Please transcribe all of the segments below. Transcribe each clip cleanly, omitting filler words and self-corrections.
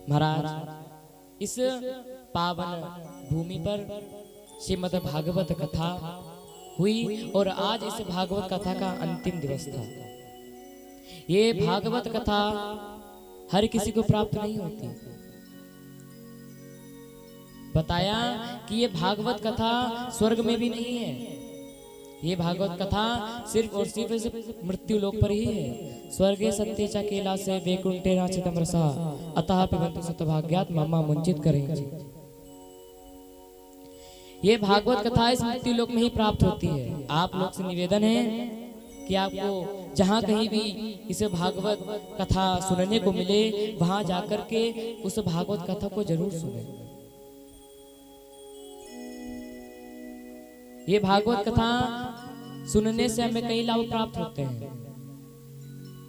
महाराज इस पावन भूमि पर श्रीमद् भागवत कथा हुई और आज इस भागवत कथा का अंतिम दिवस था। ये भागवत कथा हर किसी को प्राप्त नहीं होती। बताया कि ये भागवत कथा स्वर्ग में भी नहीं है। ये भागवत कथा सिर्फ और सिर्फ मृत्यु लोक पर ही है। स्वर्गे सत्य च कैलासे वैकुंठे नाचितम रसा अतः पिबन्तु सतभाग्यात् ममा मुंचित करेंगे। ये भागवत कथा इस मृत्यु लोक में ही प्राप्त होती है। आप लोग से निवेदन है कि आपको जहाँ कहीं भी इसे भागवत कथा सुनने को मिले वहां जाकर के उस भागवत कथा को जरूर सुने। ये भागवत कथा सुनने से हमें कई लाभ प्राप्त होते हैं।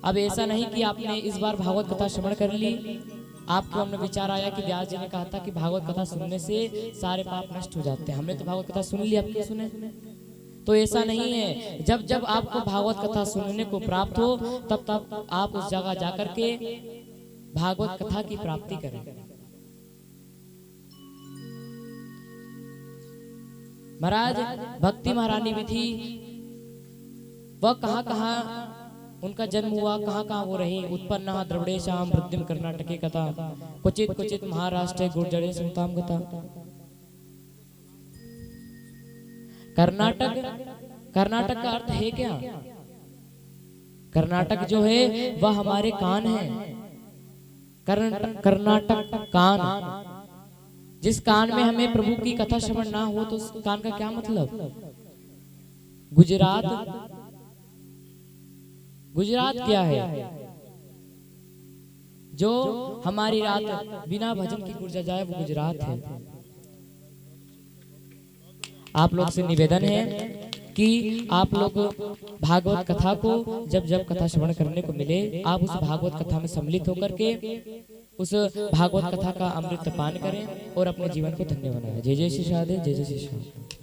अब ऐसा नहीं कि आपने इस बार भागवत कथा श्रवण कर ली, आपको हमने विचार आया कि व्यास जी ने कहा था कि भागवत कथा सुनने से सारे पाप नष्ट हो जाते हैं, हमने तो भागवत कथा सुन ली, आप क्यों सुने? तो ऐसा नहीं है। जब जब आपको भागवत कथा सुनने को प्राप्त हो तब तब आप उस जगह जाकर के भागवत कथा की प्राप्ति करें। महाराज भक्ति महारानी भी थी, वह कहाँ कहाँ उनका जन्म हुआ, कहाँ कहाँ वो रही। उत्पन्न द्रविड़ेशाम वृद्धिम कर्नाटके कथा क्वचित क्वचित महाराष्ट्र गुर्जरे सुनताम कथा। कर्नाटक का अर्थ है क्या? कर्नाटक जो है वह हमारे कान है। कर्नाटक कान, जिस कान में हमें प्रभु की कथा श्रवण ना हो तो उस कान का क्या मतलब? गुजरात क्या है? जो हमारी रात बिना भजन की गुजर जाए वो गुजरात है। आप लोग से निवेदन है कि आप लोग भागवत कथा को जब जब कथा श्रवण करने को मिले आप उस भागवत कथा में सम्मिलित होकर के उस भागवत कथा का अमृत पान करें और अपने जीवन को धन्य बनाएं। जय जय श्री राधे, जय जय श्री राधे।